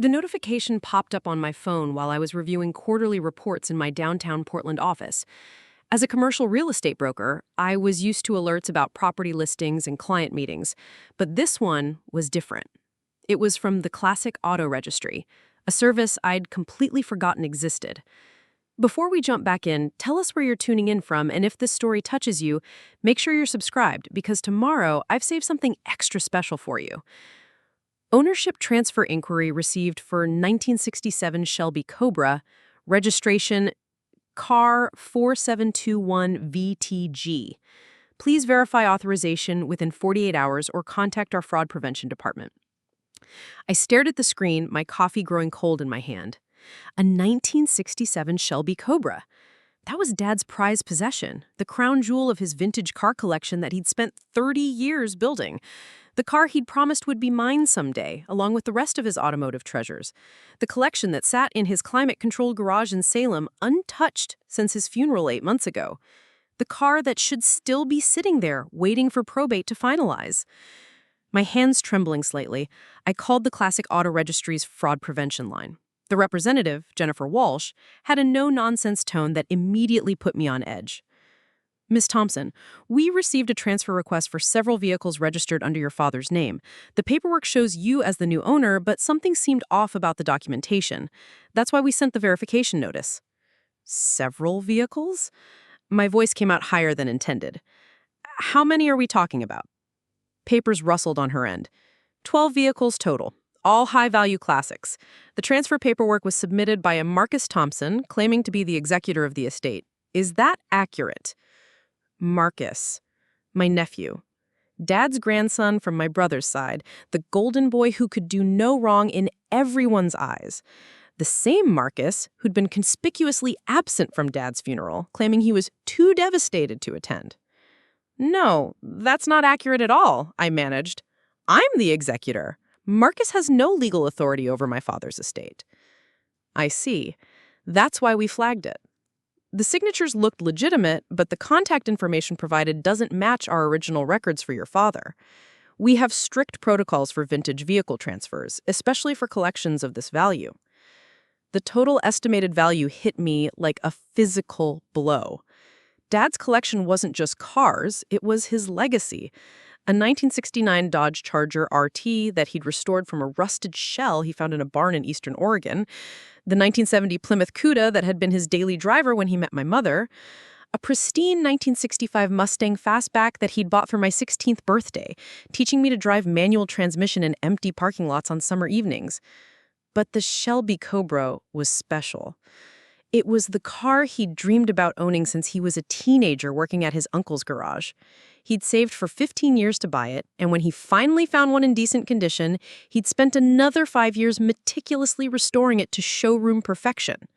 The notification popped up on my phone while I was reviewing quarterly reports in my downtown Portland office. As a commercial real estate broker, I was used to alerts about property listings and client meetings, but this one was different. It was from the classic auto registry, a service I'd completely forgotten existed. Before we jump back in, tell us where you're tuning in from, and if this story touches you, make sure you're subscribed, because tomorrow I've saved something extra special for you. Ownership transfer inquiry received for 1967 Shelby Cobra, registration car 4721VTG. Please verify authorization within 48 hours or contact our fraud prevention department. I stared at the screen, my coffee growing cold in my hand. A 1967 Shelby Cobra. That was Dad's prized possession, the crown jewel of his vintage car collection that he'd spent 30 years building. The car he'd promised would be mine someday, along with the rest of his automotive treasures. The collection that sat in his climate-controlled garage in Salem untouched since his funeral 8 months ago. The car that should still be sitting there, waiting for probate to finalize. My hands trembling slightly, I called the Classic Auto Registry's fraud prevention line. The representative, Jennifer Walsh, had a no-nonsense tone that immediately put me on edge. Ms. Thompson, we received a transfer request for several vehicles registered under your father's name. The paperwork shows you as the new owner, but something seemed off about the documentation. That's why we sent the verification notice. Several vehicles? My voice came out higher than intended. How many are we talking about? Papers rustled on her end. 12 vehicles total. All high-value classics. The transfer paperwork was submitted by a Marcus Thompson, claiming to be the executor of the estate. Is that accurate? Marcus, my nephew. Dad's grandson from my brother's side, the golden boy who could do no wrong in everyone's eyes. The same Marcus who'd been conspicuously absent from Dad's funeral, claiming he was too devastated to attend. No, that's not accurate at all, I managed. I'm the executor. Marcus has no legal authority over my father's estate. I see. That's why we flagged it. The signatures looked legitimate, but the contact information provided doesn't match our original records for your father. We have strict protocols for vintage vehicle transfers, especially for collections of this value. The total estimated value hit me like a physical blow. Dad's collection wasn't just cars, it was his legacy. A 1969 Dodge Charger RT that he'd restored from a rusted shell he found in a barn in eastern Oregon, the 1970 Plymouth Cuda that had been his daily driver when he met my mother, a pristine 1965 Mustang Fastback that he'd bought for my 16th birthday, teaching me to drive manual transmission in empty parking lots on summer evenings. But the Shelby Cobra was special. It was the car he'd dreamed about owning since he was a teenager working at his uncle's garage. He'd saved for 15 years to buy it, and when he finally found one in decent condition, he'd spent another 5 years meticulously restoring it to showroom perfection.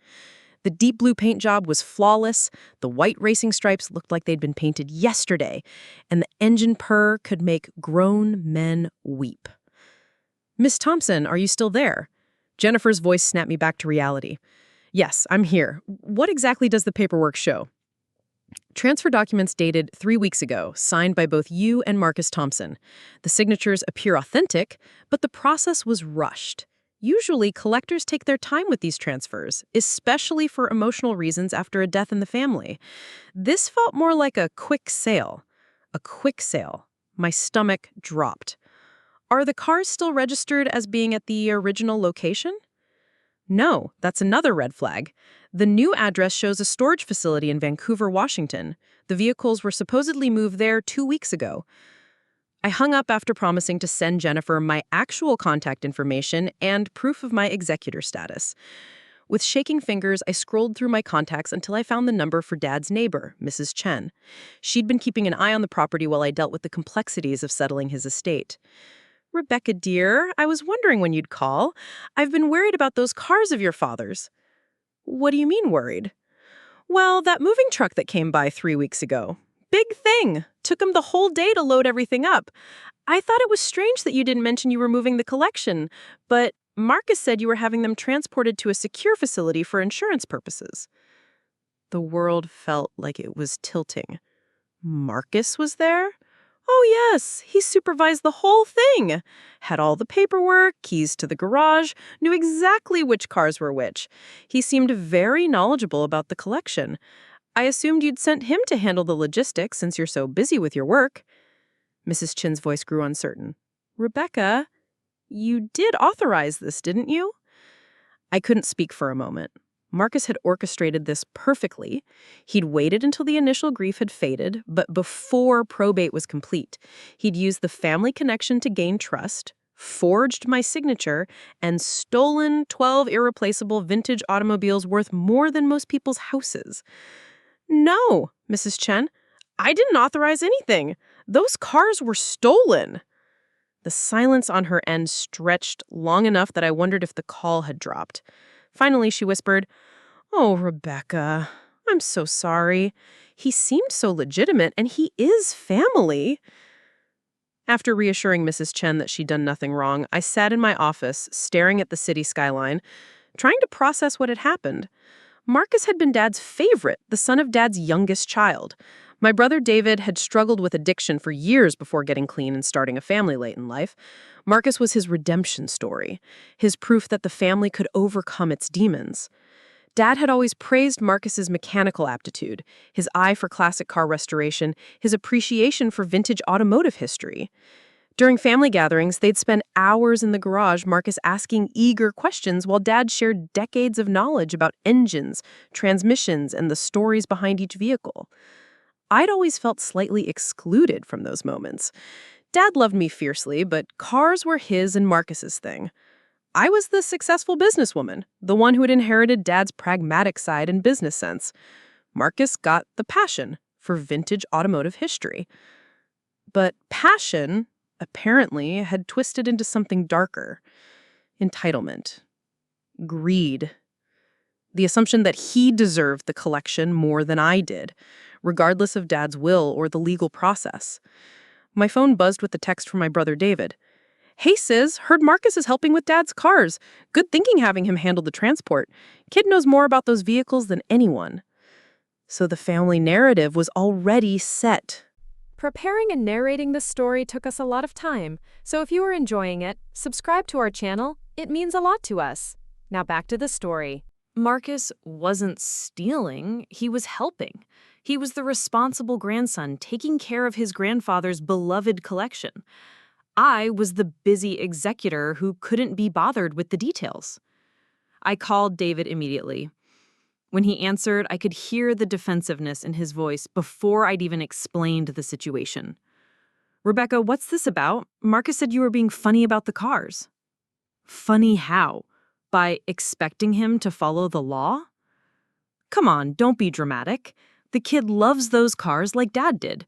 The deep blue paint job was flawless, the white racing stripes looked like they'd been painted yesterday, and the engine purr could make grown men weep. Miss Thompson, are you still there? Jennifer's voice snapped me back to reality. Yes, I'm here. What exactly does the paperwork show? Transfer documents dated 3 weeks ago, signed by both you and Marcus Thompson. The signatures appear authentic, but the process was rushed. Usually, collectors take their time with these transfers, especially for emotional reasons after a death in the family. This felt more like a quick sale. A quick sale. My stomach dropped. Are the cars still registered as being at the original location? No, that's another red flag. The new address shows a storage facility in Vancouver, Washington. The vehicles were supposedly moved there 2 weeks ago. I hung up after promising to send Jennifer my actual contact information and proof of my executor status. With shaking fingers, I scrolled through my contacts until I found the number for Dad's neighbor, Mrs. Chen. She'd been keeping an eye on the property while I dealt with the complexities of settling his estate. Rebecca, dear, I was wondering when you'd call. I've been worried about those cars of your father's. What do you mean worried? Well, that moving truck that came by 3 weeks ago. Big thing. Took him the whole day to load everything up. I thought it was strange that you didn't mention you were moving the collection, but Marcus said you were having them transported to a secure facility for insurance purposes. The world felt like it was tilting. Marcus was there? Oh, yes, he supervised the whole thing. Had all the paperwork, keys to the garage, knew exactly which cars were which. He seemed very knowledgeable about the collection. I assumed you'd sent him to handle the logistics since you're so busy with your work. Mrs. Chin's voice grew uncertain. Rebecca, you did authorize this, didn't you? I couldn't speak for a moment. Marcus had orchestrated this perfectly. He'd waited until the initial grief had faded, but before probate was complete, he'd used the family connection to gain trust, forged my signature, and stolen 12 irreplaceable vintage automobiles worth more than most people's houses. No, Mrs. Chen, I didn't authorize anything. Those cars were stolen. The silence on her end stretched long enough that I wondered if the call had dropped. Finally, she whispered, "Oh, Rebecca, I'm so sorry. He seemed so legitimate, and he is family." After reassuring Mrs. Chen that she'd done nothing wrong, I sat in my office, staring at the city skyline, trying to process what had happened. Marcus had been Dad's favorite, the son of Dad's youngest child. My brother David had struggled with addiction for years before getting clean and starting a family late in life. Marcus was his redemption story, his proof that the family could overcome its demons. Dad had always praised Marcus's mechanical aptitude, his eye for classic car restoration, his appreciation for vintage automotive history. During family gatherings, they'd spend hours in the garage, Marcus asking eager questions while Dad shared decades of knowledge about engines, transmissions, and the stories behind each vehicle. I'd always felt slightly excluded from those moments. Dad loved me fiercely, but cars were his and Marcus's thing. I was the successful businesswoman, the one who had inherited Dad's pragmatic side and business sense. Marcus got the passion for vintage automotive history. But passion, apparently, had twisted into something darker. Entitlement. Greed. The assumption that he deserved the collection more than I did, regardless of Dad's will or the legal process. My phone buzzed with the text from my brother David. "Hey, Sis, heard Marcus is helping with Dad's cars. Good thinking having him handle the transport. Kid knows more about those vehicles than anyone." So the family narrative was already set. Preparing and narrating this story took us a lot of time, so if you are enjoying it, subscribe to our channel. It means a lot to us. Now back to the story. Marcus wasn't stealing, he was helping. He was the responsible grandson taking care of his grandfather's beloved collection. I was the busy executor who couldn't be bothered with the details. I called David immediately. When he answered, I could hear the defensiveness in his voice before I'd even explained the situation. "Rebecca, what's this about? Marcus said you were being funny about the cars." "Funny how? By expecting him to follow the law?" "Come on, don't be dramatic. The kid loves those cars like Dad did.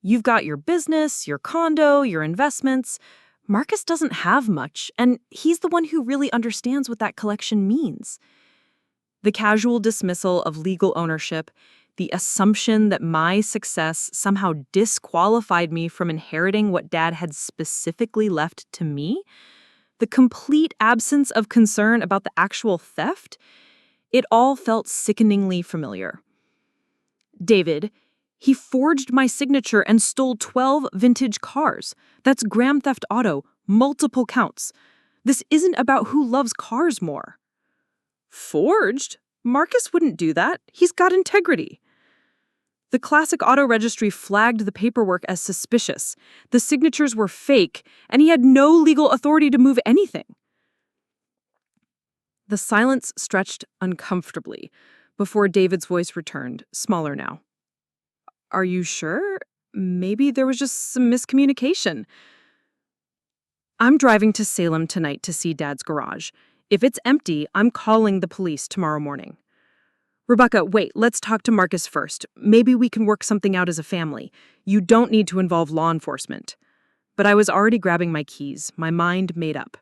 You've got your business, your condo, your investments. Marcus doesn't have much, and he's the one who really understands what that collection means." The casual dismissal of legal ownership, the assumption that my success somehow disqualified me from inheriting what Dad had specifically left to me, the complete absence of concern about the actual theft, it all felt sickeningly familiar. David, he forged my signature and stole 12 vintage cars. That's grand theft auto, multiple counts. This isn't about who loves cars more. Forged? Marcus wouldn't do that. He's got integrity. The classic auto registry flagged the paperwork as suspicious. The signatures were fake, and he had no legal authority to move anything. The silence stretched uncomfortably before David's voice returned, smaller now. "Are you sure? Maybe there was just some miscommunication." "I'm driving to Salem tonight to see Dad's garage. If it's empty, I'm calling the police tomorrow morning." "Rebecca, wait, let's talk to Marcus first. Maybe we can work something out as a family. You don't need to involve law enforcement." But I was already grabbing my keys, my mind made up.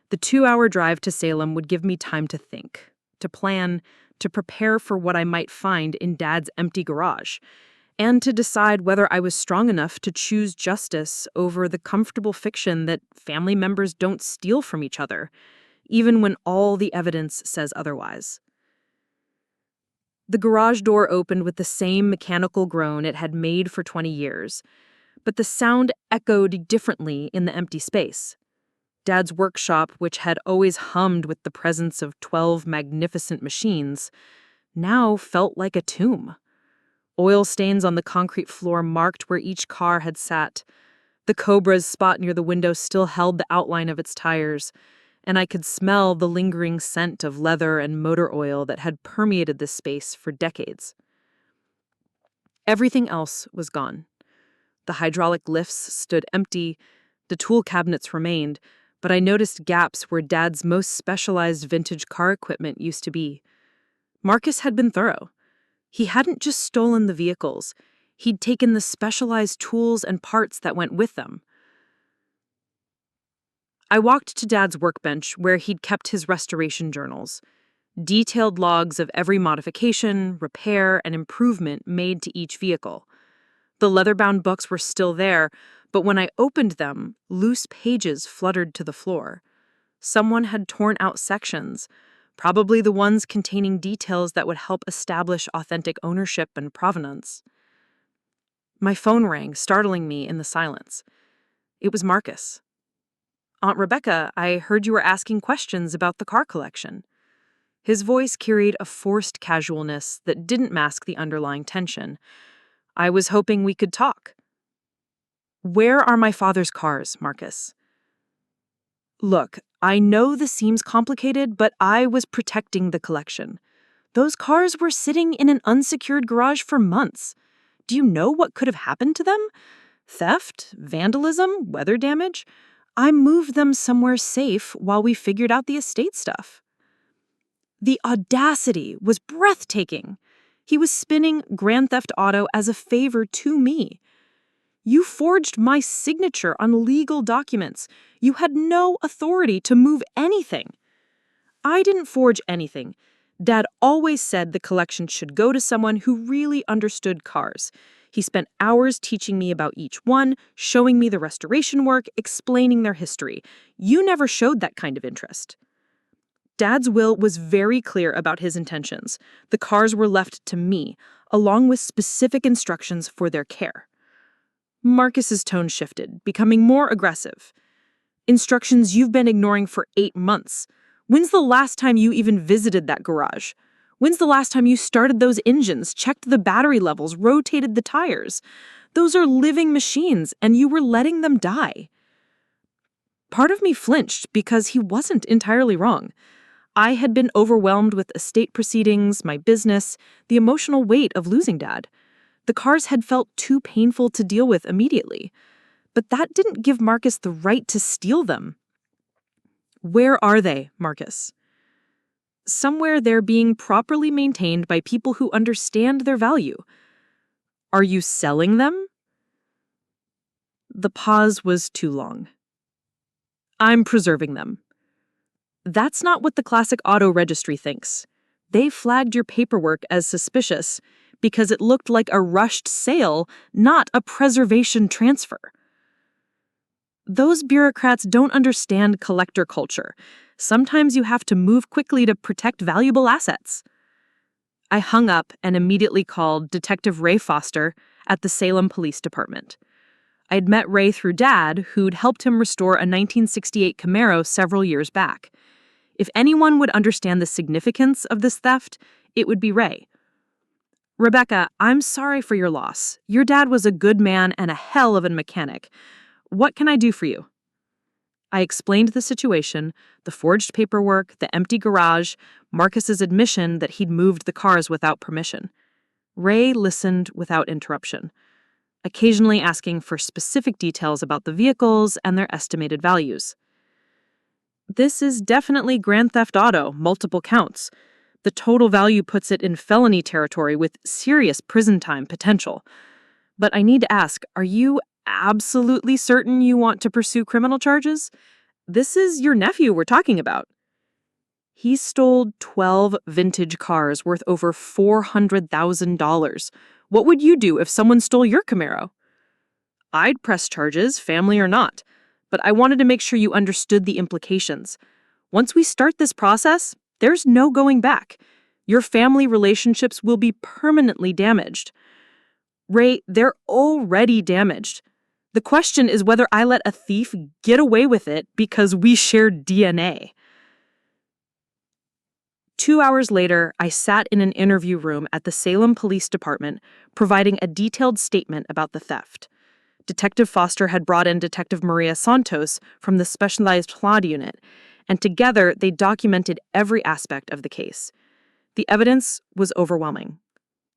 The 2-hour drive to Salem would give me time to think, to plan, to prepare for what I might find in Dad's empty garage, and to decide whether I was strong enough to choose justice over the comfortable fiction that family members don't steal from each other, even when all the evidence says otherwise. The garage door opened with the same mechanical groan it had made for 20 years. but the sound echoed differently in the empty space. Dad's workshop, which had always hummed with the presence of 12 magnificent machines, now felt like a tomb. Oil stains on the concrete floor marked where each car had sat. The Cobra's spot near the window still held the outline of its tires, and I could smell the lingering scent of leather and motor oil that had permeated this space for decades. Everything else was gone. The hydraulic lifts stood empty, the tool cabinets remained, but I noticed gaps where Dad's most specialized vintage car equipment used to be. Marcus had been thorough. He hadn't just stolen the vehicles, he'd taken the specialized tools and parts that went with them. I walked to Dad's workbench where he'd kept his restoration journals, detailed logs of every modification, repair, and improvement made to each vehicle. The leather-bound books were still there, but when I opened them, loose pages fluttered to the floor. Someone had torn out sections, probably the ones containing details that would help establish authentic ownership and provenance. My phone rang, startling me in the silence. It was Marcus. "Aunt Rebecca, I heard you were asking questions about the car collection." His voice carried a forced casualness that didn't mask the underlying tension. "I was hoping we could talk." "Where are my father's cars, Marcus?" "Look, I know this seems complicated, but I was protecting the collection. Those cars were sitting in an unsecured garage for months. Do you know what could have happened to them? Theft? Vandalism? Weather damage? I moved them somewhere safe while we figured out the estate stuff." The audacity was breathtaking. He was spinning Grand Theft Auto as a favor to me. "You forged my signature on legal documents. You had no authority to move anything." "I didn't forge anything. Dad always said the collection should go to someone who really understood cars. He spent hours teaching me about each one, showing me the restoration work, explaining their history. You never showed that kind of interest." Dad's will was very clear about his intentions. The cars were left to me, along with specific instructions for their care. Marcus's tone shifted, becoming more aggressive. "Instructions you've been ignoring for 8 months. When's the last time you even visited that garage? When's the last time you started those engines, checked the battery levels, rotated the tires? Those are living machines, and you were letting them die." Part of me flinched because he wasn't entirely wrong. I had been overwhelmed with estate proceedings, my business, the emotional weight of losing Dad. The cars had felt too painful to deal with immediately. But that didn't give Marcus the right to steal them. "Where are they, Marcus?" "Somewhere they're being properly maintained by people who understand their value." "Are you selling them?" The pause was too long. "I'm preserving them." "That's not what the classic auto registry thinks. They flagged your paperwork as suspicious because it looked like a rushed sale, not a preservation transfer." "Those bureaucrats don't understand collector culture. Sometimes you have to move quickly to protect valuable assets." I hung up and immediately called Detective Ray Foster at the Salem Police Department. I'd met Ray through Dad, who'd helped him restore a 1968 Camaro several years back. If anyone would understand the significance of this theft, it would be Ray. "Rebecca, I'm sorry for your loss. Your dad was a good man and a hell of a mechanic. What can I do for you?" I explained the situation, the forged paperwork, the empty garage, Marcus's admission that he'd moved the cars without permission. Ray listened without interruption, occasionally asking for specific details about the vehicles and their estimated values. "This is definitely Grand Theft Auto, multiple counts. The total value puts it in felony territory with serious prison time potential. But I need to ask, are you absolutely certain you want to pursue criminal charges? This is your nephew we're talking about." "He stole 12 vintage cars worth over $400,000. What would you do if someone stole your Camaro?" "I'd press charges, family or not. But I wanted to make sure you understood the implications. Once we start this process, there's no going back. Your family relationships will be permanently damaged." "Ray, they're already damaged. The question is whether I let a thief get away with it because we shared DNA. 2 hours later, I sat in an interview room at the Salem Police Department, providing a detailed statement about the theft. Detective Foster had brought in Detective Maria Santos from the Specialized Fraud Unit, and together they documented every aspect of the case. The evidence was overwhelming.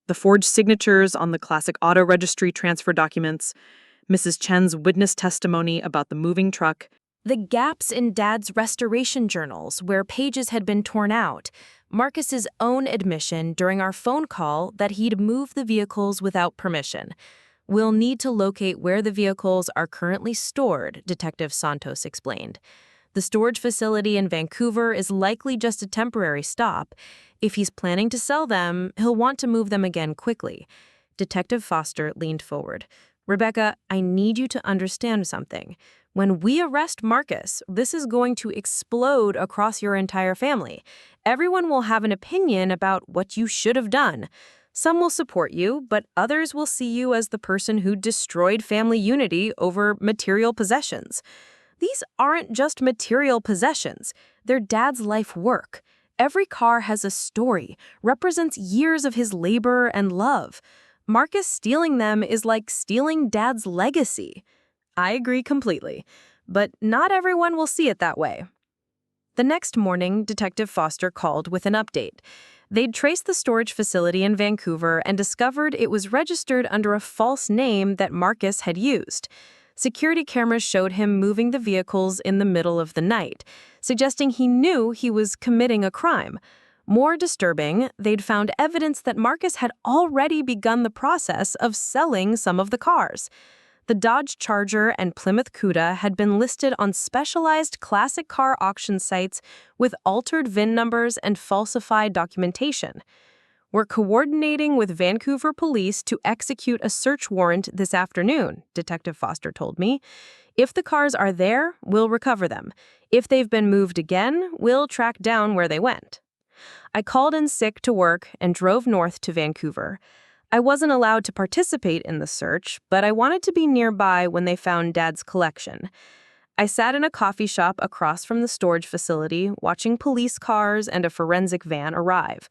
The forged signatures on the classic auto registry transfer documents, Mrs. Chen's witness testimony about the moving truck, the gaps in Dad's restoration journals where pages had been torn out, Marcus's own admission during our phone call that he'd moved the vehicles without permission. We'll need to locate where the vehicles are currently stored, Detective Santos explained. The storage facility in Vancouver is likely just a temporary stop. If he's planning to sell them, he'll want to move them again quickly. Detective Foster leaned forward. Rebecca, I need you to understand something. When we arrest Marcus, this is going to explode across your entire family. Everyone will have an opinion about what you should have done. Some will support you, but others will see you as the person who destroyed family unity over material possessions. These aren't just material possessions. They're Dad's life work. Every car has a story, represents years of his labor and love. Marcus stealing them is like stealing Dad's legacy. I agree completely, but not everyone will see it that way. The next morning, Detective Foster called with an update. They'd traced the storage facility in Vancouver and discovered it was registered under a false name that Marcus had used. Security cameras showed him moving the vehicles in the middle of the night, suggesting he knew he was committing a crime. More disturbing, they'd found evidence that Marcus had already begun the process of selling some of the cars. The Dodge Charger and Plymouth Cuda had been listed on specialized classic car auction sites with altered VIN numbers and falsified documentation. We're coordinating with Vancouver police to execute a search warrant this afternoon, Detective Foster told me. If the cars are there, we'll recover them. If they've been moved again, we'll track down where they went. I called in sick to work and drove north to Vancouver. I wasn't allowed to participate in the search, but I wanted to be nearby when they found Dad's collection. I sat in a coffee shop across from the storage facility, watching police cars and a forensic van arrive.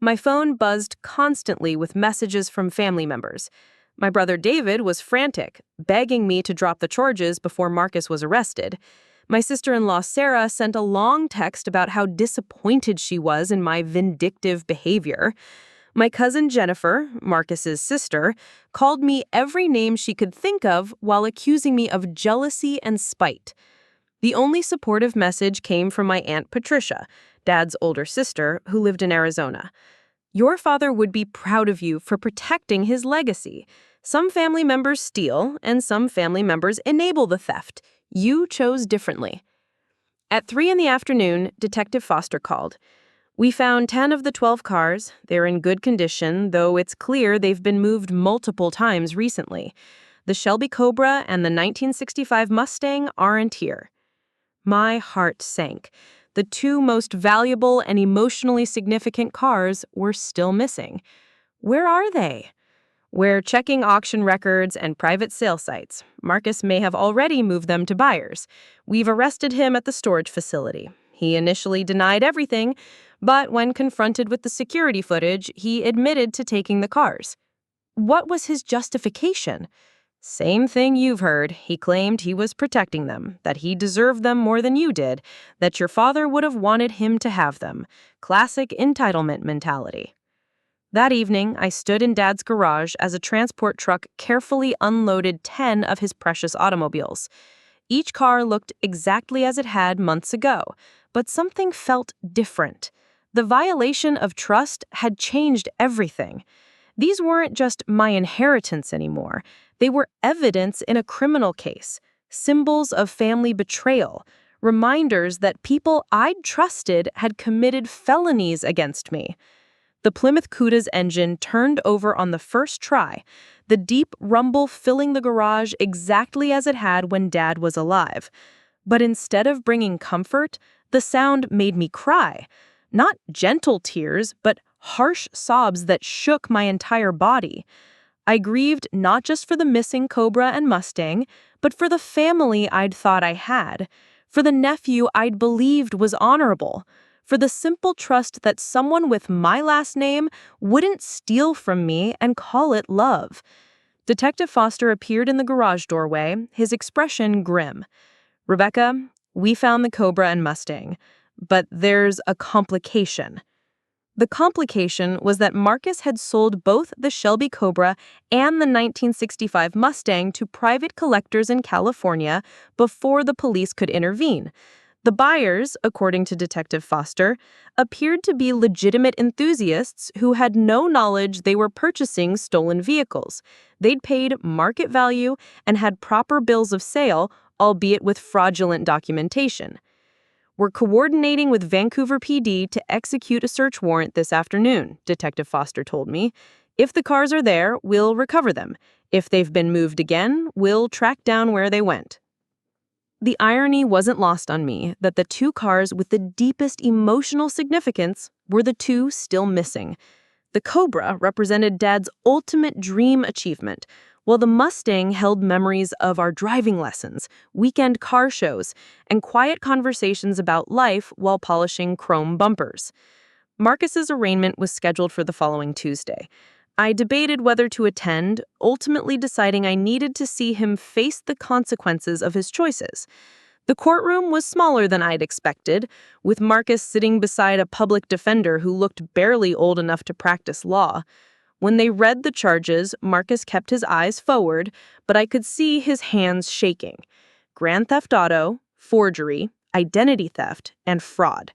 My phone buzzed constantly with messages from family members. My brother David was frantic, begging me to drop the charges before Marcus was arrested. My sister-in-law Sarah sent a long text about how disappointed she was in my vindictive behavior. My cousin Jennifer, Marcus's sister, called me every name she could think of while accusing me of jealousy and spite. The only supportive message came from my Aunt Patricia, Dad's older sister, who lived in Arizona. Your father would be proud of you for protecting his legacy. Some family members steal, and some family members enable the theft. You chose differently. At 3 p.m, Detective Foster called. We found 10 of the 12 cars. They're in good condition, though it's clear they've been moved multiple times recently. The Shelby Cobra and the 1965 Mustang aren't here. My heart sank. The two most valuable and emotionally significant cars were still missing. Where are they? We're checking auction records and private sale sites. Marcus may have already moved them to buyers. We've arrested him at the storage facility. He initially denied everything, but when confronted with the security footage, he admitted to taking the cars. What was his justification? Same thing you've heard. He claimed he was protecting them, that he deserved them more than you did, that your father would have wanted him to have them. Classic entitlement mentality. That evening, I stood in Dad's garage as a transport truck carefully unloaded 10 of his precious automobiles. Each car looked exactly as it had months ago, but something felt different. The violation of trust had changed everything. These weren't just my inheritance anymore. They were evidence in a criminal case, symbols of family betrayal, reminders that people I'd trusted had committed felonies against me. The Plymouth Cuda's engine turned over on the first try, the deep rumble filling the garage exactly as it had when Dad was alive. But instead of bringing comfort, the sound made me cry. Not gentle tears, but harsh sobs that shook my entire body. I grieved not just for the missing Cobra and Mustang, but for the family I'd thought I had, for the nephew I'd believed was honorable, for the simple trust that someone with my last name wouldn't steal from me and call it love. Detective Foster appeared in the garage doorway, his expression grim. "Rebecca, we found the Cobra and Mustang, but there's a complication." The complication was that Marcus had sold both the Shelby Cobra and the 1965 Mustang to private collectors in California before the police could intervene. The buyers, according to Detective Foster, appeared to be legitimate enthusiasts who had no knowledge they were purchasing stolen vehicles. They'd paid market value and had proper bills of sale, albeit with fraudulent documentation. "We're coordinating with Vancouver PD to execute a search warrant this afternoon," Detective Foster told me. "If the cars are there, we'll recover them. If they've been moved again, we'll track down where they went." The irony wasn't lost on me that the two cars with the deepest emotional significance were the two still missing. The Cobra represented Dad's ultimate dream achievement, while the Mustang held memories of our driving lessons, weekend car shows, and quiet conversations about life while polishing chrome bumpers. Marcus's arraignment was scheduled for the following Tuesday. I debated whether to attend, ultimately deciding I needed to see him face the consequences of his choices. The courtroom was smaller than I'd expected, with Marcus sitting beside a public defender who looked barely old enough to practice law. When they read the charges, Marcus kept his eyes forward, but I could see his hands shaking. Grand theft auto, forgery, identity theft, and fraud.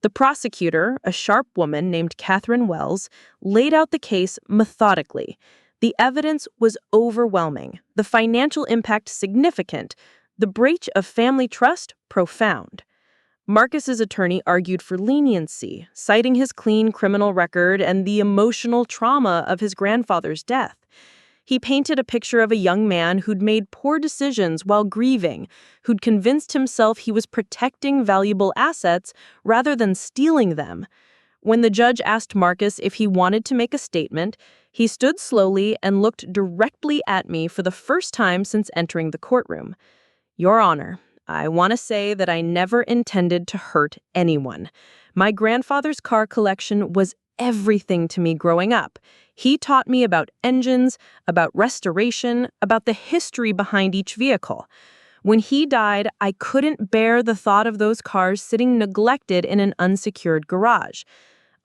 The prosecutor, a sharp woman named Catherine Wells, laid out the case methodically. The evidence was overwhelming, the financial impact significant, the breach of family trust profound. Marcus's attorney argued for leniency, citing his clean criminal record and the emotional trauma of his grandfather's death. He painted a picture of a young man who'd made poor decisions while grieving, who'd convinced himself he was protecting valuable assets rather than stealing them. When the judge asked Marcus if he wanted to make a statement, he stood slowly and looked directly at me for the first time since entering the courtroom. "Your Honor, I want to say that I never intended to hurt anyone. My grandfather's car collection was everything to me growing up. He taught me about engines, about restoration, about the history behind each vehicle. When he died, I couldn't bear the thought of those cars sitting neglected in an unsecured garage.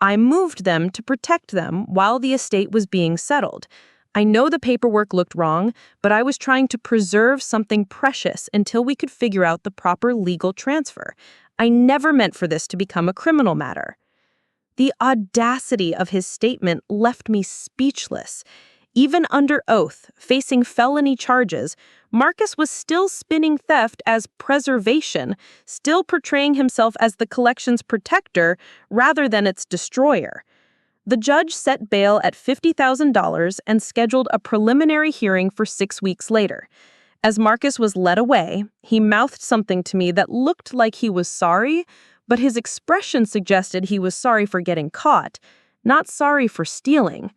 I moved them to protect them while the estate was being settled. I know the paperwork looked wrong, but I was trying to preserve something precious until we could figure out the proper legal transfer. I never meant for this to become a criminal matter." The audacity of his statement left me speechless. Even under oath, facing felony charges, Marcus was still spinning theft as preservation, still portraying himself as the collection's protector rather than its destroyer. The judge set bail at $50,000 and scheduled a preliminary hearing for 6 weeks later. As Marcus was led away, he mouthed something to me that looked like he was sorry, but his expression suggested he was sorry for getting caught, not sorry for stealing.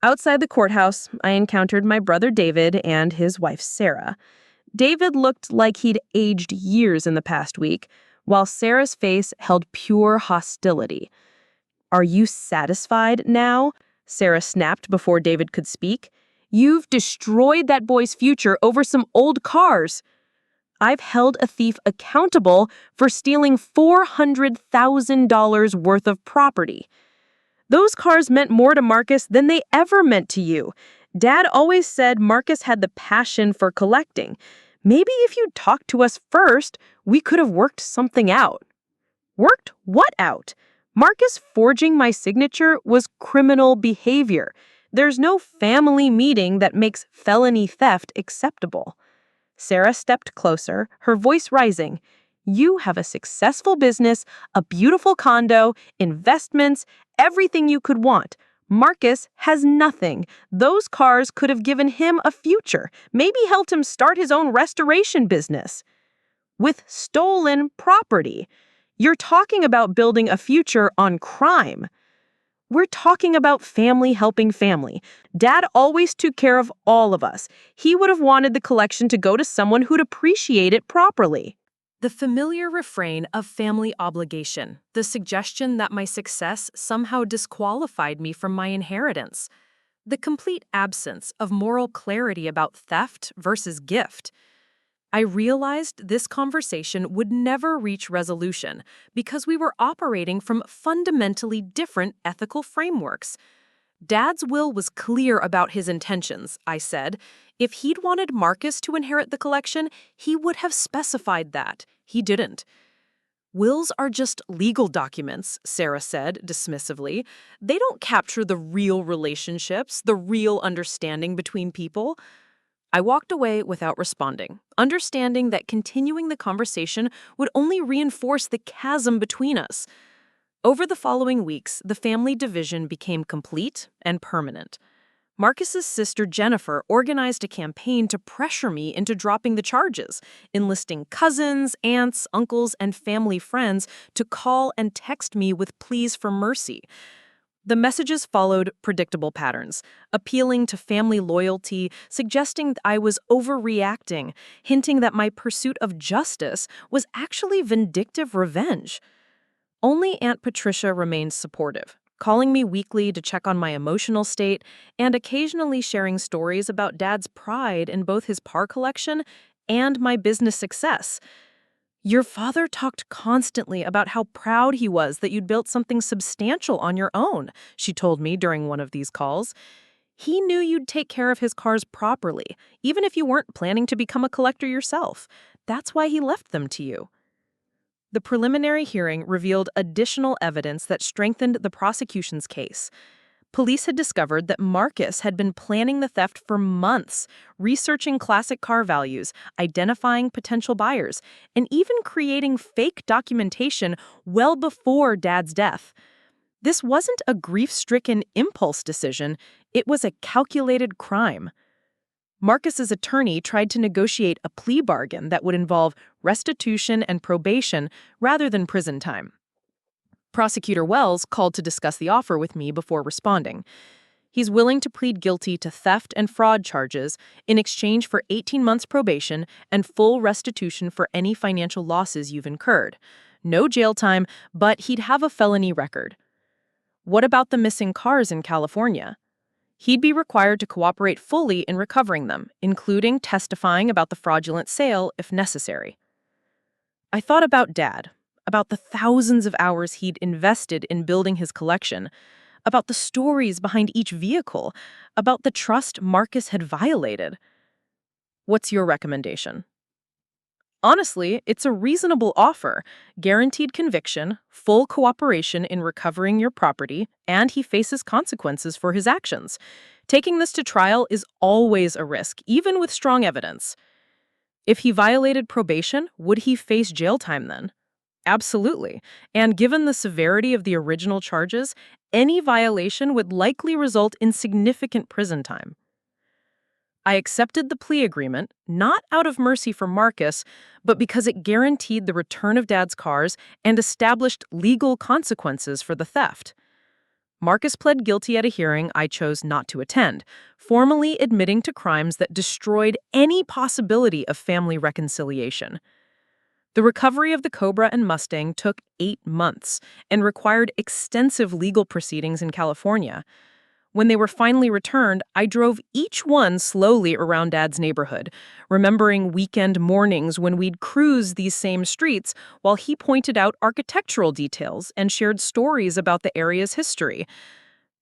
Outside the courthouse, I encountered my brother David and his wife Sarah. David looked like he'd aged years in the past week, while Sarah's face held pure hostility. "Are you satisfied now?" Sarah snapped before David could speak. "You've destroyed that boy's future over some old cars." "I've held a thief accountable for stealing $400,000 worth of property." "Those cars meant more to Marcus than they ever meant to you. Dad always said Marcus had the passion for collecting. Maybe if you'd talked to us first, we could have worked something out." "Worked what out? Marcus forging my signature was criminal behavior. There's no family meeting that makes felony theft acceptable." Sarah stepped closer, her voice rising. "You have a successful business, a beautiful condo, investments, everything you could want. Marcus has nothing. Those cars could have given him a future, maybe helped him start his own restoration business." "With stolen property. You're talking about building a future on crime." We're talking about family helping family. Dad always took care of all of us. He would have wanted the collection to go to someone who'd appreciate it properly. The familiar refrain of family obligation, the suggestion that my success somehow disqualified me from my inheritance, the complete absence of moral clarity about theft versus gift. I realized this conversation would never reach resolution because we were operating from fundamentally different ethical frameworks. Dad's will was clear about his intentions, I said. If he'd wanted Marcus to inherit the collection, he would have specified that. He didn't. Wills are just legal documents, Sarah said dismissively. They don't capture the real relationships, the real understanding between people. I walked away without responding, understanding that continuing the conversation would only reinforce the chasm between us. Over the following weeks, the family division became complete and permanent. Marcus's sister Jennifer organized a campaign to pressure me into dropping the charges, enlisting cousins, aunts, uncles, and family friends to call and text me with pleas for mercy. The messages followed predictable patterns, appealing to family loyalty, suggesting I was overreacting, hinting that my pursuit of justice was actually vindictive revenge. Only Aunt Patricia remained supportive, calling me weekly to check on my emotional state and occasionally sharing stories about Dad's pride in both his par collection and my business success. Your father talked constantly about how proud he was that you'd built something substantial on your own, she told me during one of these calls. He knew you'd take care of his cars properly, even if you weren't planning to become a collector yourself. That's why he left them to you. The preliminary hearing revealed additional evidence that strengthened the prosecution's case. Police had discovered that Marcus had been planning the theft for months, researching classic car values, identifying potential buyers, and even creating fake documentation well before Dad's death. This wasn't a grief-stricken impulse decision, it was a calculated crime. Marcus's attorney tried to negotiate a plea bargain that would involve restitution and probation rather than prison time. Prosecutor Wells called to discuss the offer with me before responding. He's willing to plead guilty to theft and fraud charges in exchange for 18 months probation and full restitution for any financial losses you've incurred. No jail time, but he'd have a felony record. What about the missing cars in California? He'd be required to cooperate fully in recovering them, including testifying about the fraudulent sale if necessary. I thought about Dad, about the thousands of hours he'd invested in building his collection, about the stories behind each vehicle, about the trust Marcus had violated. What's your recommendation? Honestly, it's a reasonable offer. Guaranteed conviction, full cooperation in recovering your property, and he faces consequences for his actions. Taking this to trial is always a risk, even with strong evidence. If he violated probation, would he face jail time then? Absolutely. And given the severity of the original charges, any violation would likely result in significant prison time. I accepted the plea agreement, not out of mercy for Marcus, but because it guaranteed the return of Dad's cars and established legal consequences for the theft. Marcus pled guilty at a hearing I chose not to attend, formally admitting to crimes that destroyed any possibility of family reconciliation. The recovery of the Cobra and Mustang took 8 months and required extensive legal proceedings in California. When they were finally returned, I drove each one slowly around Dad's neighborhood, remembering weekend mornings when we'd cruise these same streets while he pointed out architectural details and shared stories about the area's history.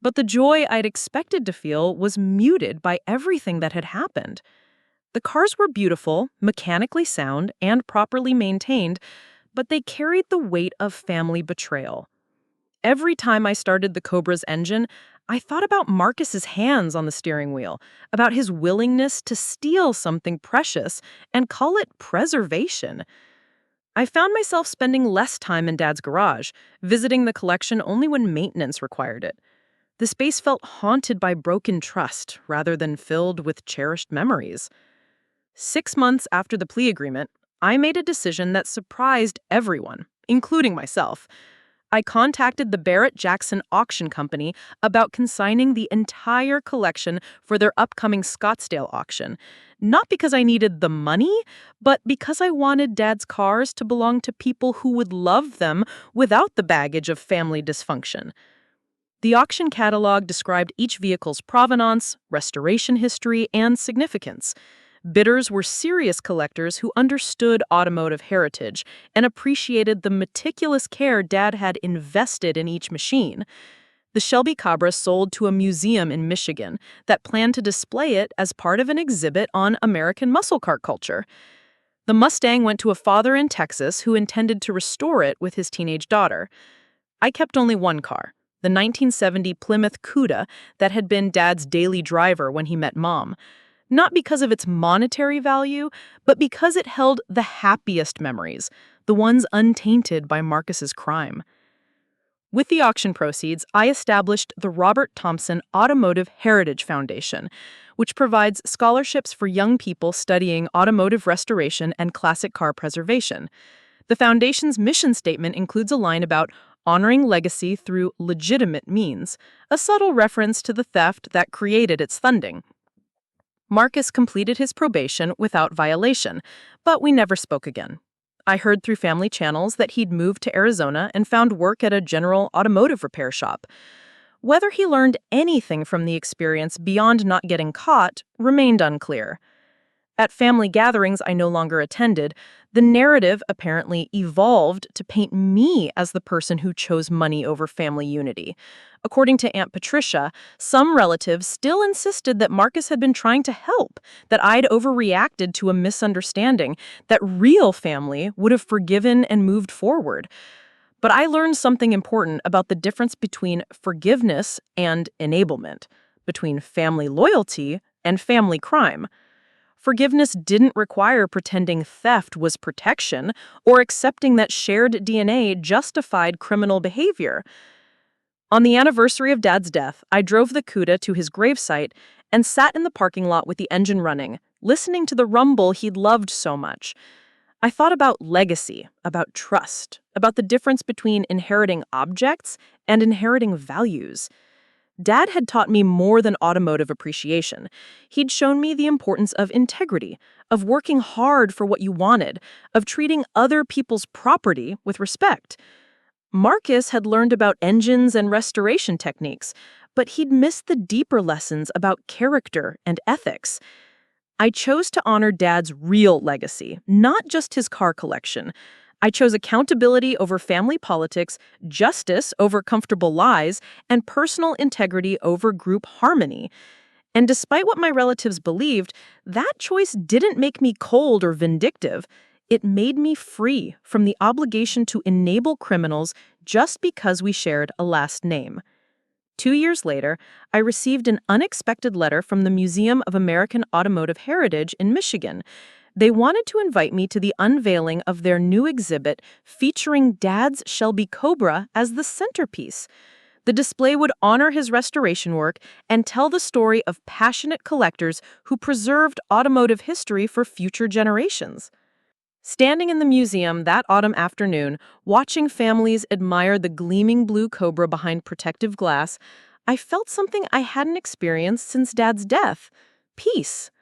But the joy I'd expected to feel was muted by everything that had happened. The cars were beautiful, mechanically sound, and properly maintained, but they carried the weight of family betrayal. Every time I started the Cobra's engine, I thought about Marcus's hands on the steering wheel, about his willingness to steal something precious and call it preservation. I found myself spending less time in Dad's garage, visiting the collection only when maintenance required it. The space felt haunted by broken trust rather than filled with cherished memories. 6 months after the plea agreement, I made a decision that surprised everyone, including myself. I contacted the Barrett-Jackson Auction Company about consigning the entire collection for their upcoming Scottsdale auction. Not because I needed the money, but because I wanted Dad's cars to belong to people who would love them without the baggage of family dysfunction. The auction catalog described each vehicle's provenance, restoration history, and significance. Bidders were serious collectors who understood automotive heritage and appreciated the meticulous care Dad had invested in each machine. The Shelby Cobra sold to a museum in Michigan that planned to display it as part of an exhibit on American muscle car culture. The Mustang went to a father in Texas who intended to restore it with his teenage daughter. I kept only one car, the 1970 Plymouth Cuda that had been Dad's daily driver when he met Mom. Not because of its monetary value, but because it held the happiest memories, the ones untainted by Marcus's crime. With the auction proceeds, I established the Robert Thompson Automotive Heritage Foundation, which provides scholarships for young people studying automotive restoration and classic car preservation. The foundation's mission statement includes a line about honoring legacy through legitimate means, a subtle reference to the theft that created its funding. Marcus completed his probation without violation, but we never spoke again. I heard through family channels that he'd moved to Arizona and found work at a general automotive repair shop. Whether he learned anything from the experience beyond not getting caught remained unclear. At family gatherings I no longer attended, the narrative apparently evolved to paint me as the person who chose money over family unity. According to Aunt Patricia, some relatives still insisted that Marcus had been trying to help, that I'd overreacted to a misunderstanding, that real family would have forgiven and moved forward. But I learned something important about the difference between forgiveness and enablement, between family loyalty and family crime. Forgiveness didn't require pretending theft was protection or accepting that shared DNA justified criminal behavior. On the anniversary of Dad's death, I drove the Cuda to his gravesite and sat in the parking lot with the engine running, listening to the rumble he'd loved so much. I thought about legacy, about trust, about the difference between inheriting objects and inheriting values. Dad had taught me more than automotive appreciation. He'd shown me the importance of integrity, of working hard for what you wanted, of treating other people's property with respect. Marcus had learned about engines and restoration techniques, but he'd missed the deeper lessons about character and ethics. I chose to honor Dad's real legacy, not just his car collection. I chose accountability over family politics, justice over comfortable lies, and personal integrity over group harmony. And despite what my relatives believed, that choice didn't make me cold or vindictive. It made me free from the obligation to enable criminals just because we shared a last name. 2 years later, I received an unexpected letter from the Museum of American Automotive Heritage in Michigan. They wanted to invite me to the unveiling of their new exhibit featuring Dad's Shelby Cobra as the centerpiece. The display would honor his restoration work and tell the story of passionate collectors who preserved automotive history for future generations. Standing in the museum that autumn afternoon, watching families admire the gleaming blue Cobra behind protective glass, I felt something I hadn't experienced since Dad's death: peace.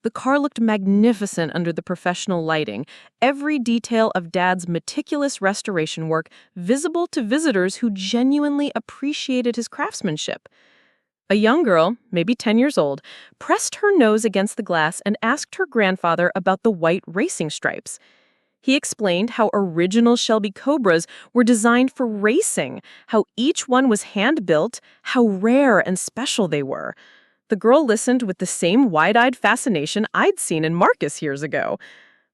The car looked magnificent under the professional lighting, every detail of Dad's meticulous restoration work visible to visitors who genuinely appreciated his craftsmanship. A young girl, maybe 10 years old, pressed her nose against the glass and asked her grandfather about the white racing stripes. He explained how original Shelby Cobras were designed for racing, how each one was hand-built, how rare and special they were. The girl listened with the same wide-eyed fascination I'd seen in Marcus years ago.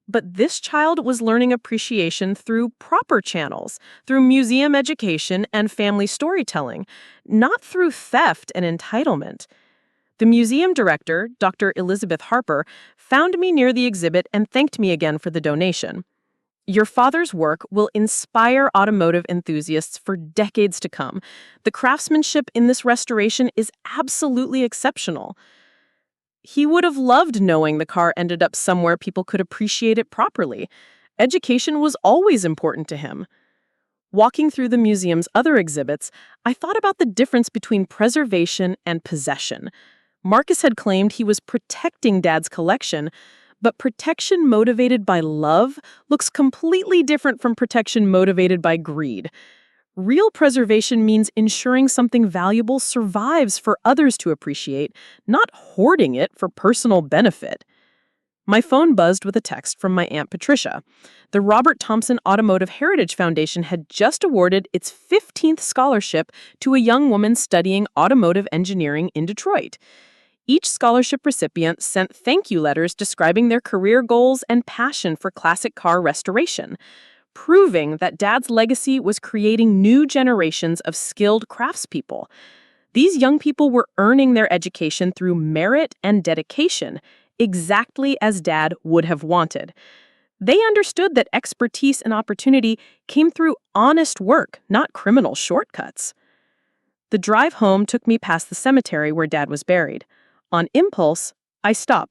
But this child was learning appreciation through proper channels, through museum education and family storytelling, not through theft and entitlement. The museum director, Dr. Elizabeth Harper, found me near the exhibit and thanked me again for the donation. Your father's work will inspire automotive enthusiasts for decades to come. The craftsmanship in this restoration is absolutely exceptional. He would have loved knowing the car ended up somewhere people could appreciate it properly. Education was always important to him. Walking through the museum's other exhibits, I thought about the difference between preservation and possession. Marcus had claimed he was protecting Dad's collection, but protection motivated by love looks completely different from protection motivated by greed. Real preservation means ensuring something valuable survives for others to appreciate, not hoarding it for personal benefit. My phone buzzed with a text from my Aunt Patricia. The Robert Thompson Automotive Heritage Foundation had just awarded its 15th scholarship to a young woman studying automotive engineering in Detroit. Each scholarship recipient sent thank you letters describing their career goals and passion for classic car restoration, proving that Dad's legacy was creating new generations of skilled craftspeople. These young people were earning their education through merit and dedication, exactly as Dad would have wanted. They understood that expertise and opportunity came through honest work, not criminal shortcuts. The drive home took me past the cemetery where Dad was buried. On impulse, I stopped.